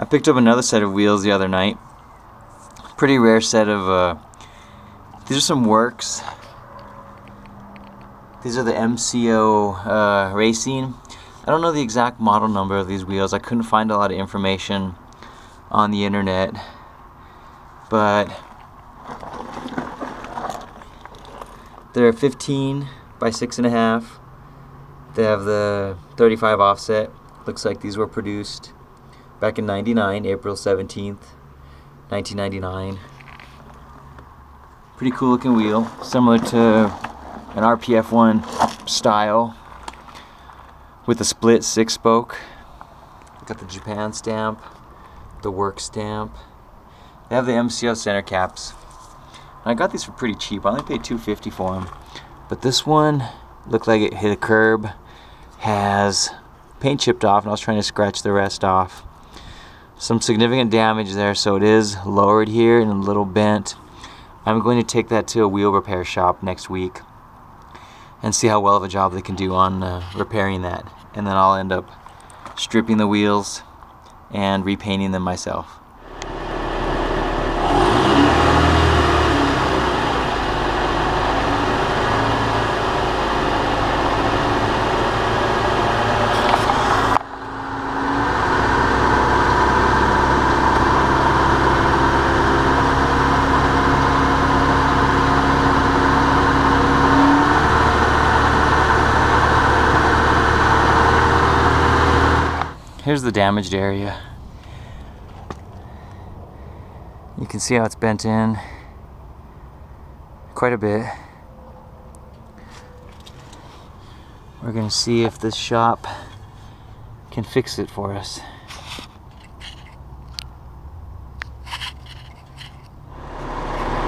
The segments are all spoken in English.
I picked up another set of wheels the other night. Pretty rare set of, these are some Works. These are the MCO Racing. I don't know the exact model number of these wheels. I couldn't find a lot of information on the internet. But they're 15 by 6.5. They have the 35 offset. Looks like these were produced back in '99, April 17th, 1999. Pretty cool looking wheel, similar to an RPF1 style with a split 6-spoke. Got the Japan stamp, the Works stamp. They have the MCO center caps. And I got these for pretty cheap. I only paid $250 for them. But this one looked like it hit a curb, has paint chipped off, and I was trying to scratch the rest off. Some significant damage there, so it is lowered here and a little bent. I'm going to take that to a wheel repair shop next week and see how well of a job they can do on repairing that. And then I'll end up stripping the wheels and repainting them myself. Here's the damaged area. You can see how it's bent in quite a bit. We're gonna see if this shop can fix it for us.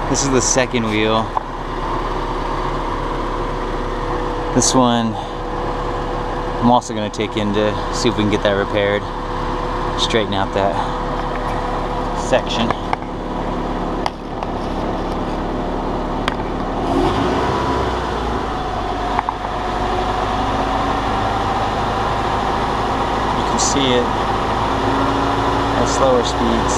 This is the second wheel. This one I'm also going to take in to see if we can get that repaired, straighten out that section. You can see it at slower speeds.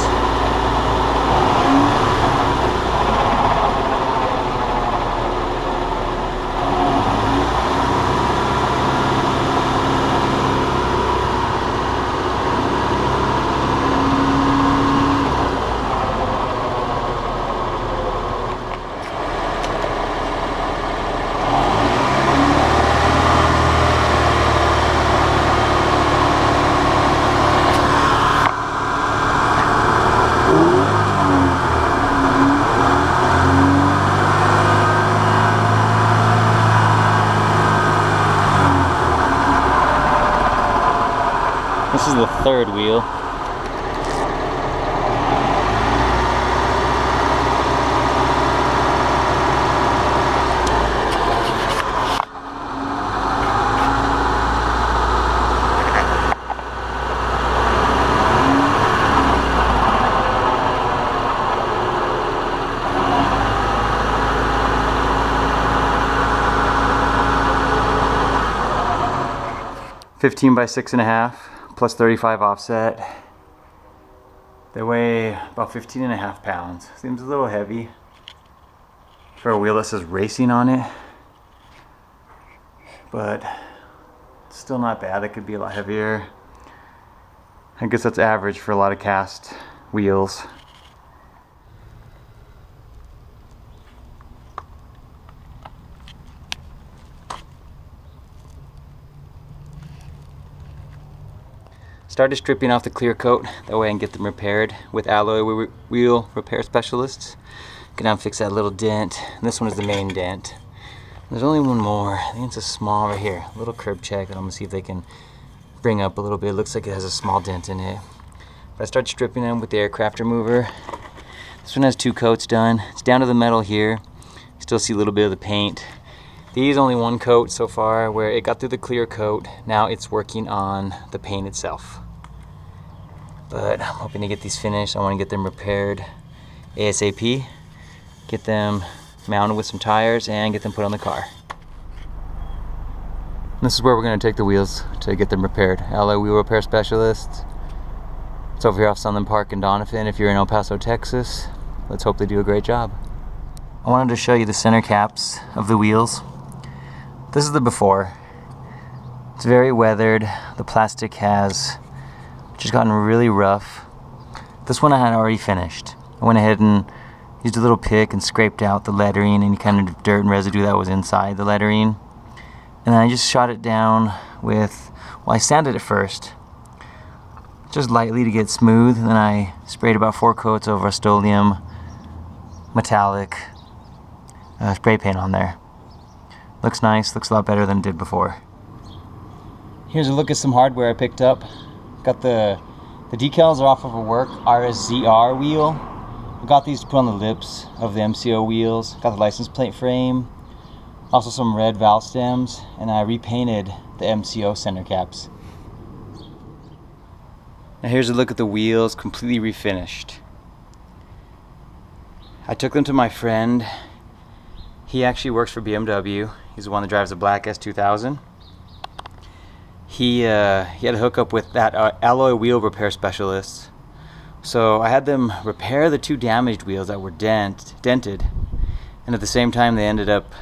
This is the third wheel. $15 by 6.5 plus 35 offset. They weigh about 15.5 pounds. Seems a little heavy for a wheel that says racing on it, but it's still not bad. It could be a lot heavier. I guess that's average for a lot of cast wheels. Started stripping off the clear coat, that way I can get them repaired with alloy wheel repair specialists. Go down and fix that little dent. And this one is the main dent. There's only one more. I think it's a small right here. A little curb check, and I'm gonna see if they can bring up a little bit. It looks like it has a small dent in it. But I started stripping them with the aircraft remover. This one has 2 coats done. It's down to the metal here. You still see a little bit of the paint. These only 1 coat so far, where it got through the clear coat. Now it's working on the paint itself. But I'm hoping to get these finished. I want to get them repaired ASAP, get them mounted with some tires, and get them put on the car. This is where we're going to take the wheels to get them repaired. Alloy wheel repair specialists. It's over here off Sunland Park in Doniphan. If you're in El Paso, Texas, let's hope they do a great job. I wanted to show you the center caps of the wheels. This is the before. It's very weathered. The plastic has just gotten really rough. This one I had already finished. I went ahead and used a little pick and scraped out the lettering and any kind of dirt and residue that was inside the lettering. And then I just shot it down with, well, I sanded it first, just lightly to get smooth, and then I sprayed about 4 coats of Rust-Oleum metallic spray paint on there. Looks nice, looks a lot better than it did before. Here's a look at some hardware I picked up. Got the decals are off of a work RSZR wheel. I got these to put on the lips of the MCO wheels. Got the license plate frame, also some red valve stems, and I repainted the MCO center caps. Now here's a look at the wheels, completely refinished. I took them to my friend. He actually works for BMW. He's the one that drives the black S2000. He had a hookup with that alloy wheel repair specialist. So I had them repair the 2 damaged wheels that were dented, and at the same time they ended up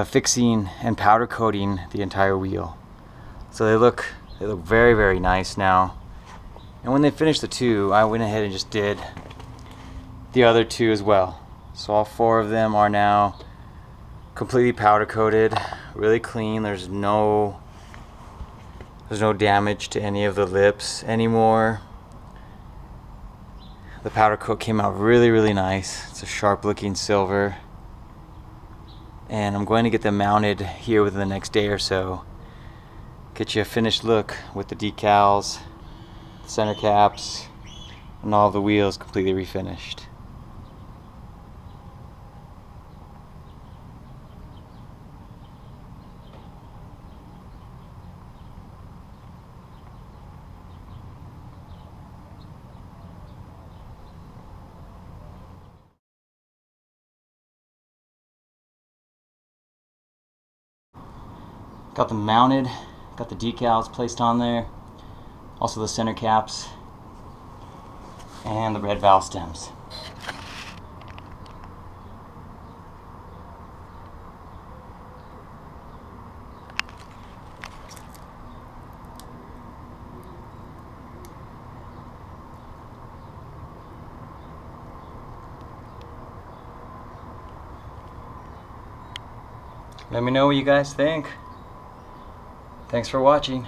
fixing and powder coating the entire wheel. So they look very, very nice now. And when they finished the 2, I went ahead and just did the other 2 as well. So all 4 of them are now completely powder coated, really clean. There's no damage to any of the lips anymore. The powder coat came out really, really nice. It's a sharp looking silver. And I'm going to get them mounted here within the next day or so. Get you a finished look with the decals, the center caps, and all of the wheels completely refinished. Got them mounted, got the decals placed on there, also the center caps, and the red valve stems. Let me know what you guys think. Thanks for watching.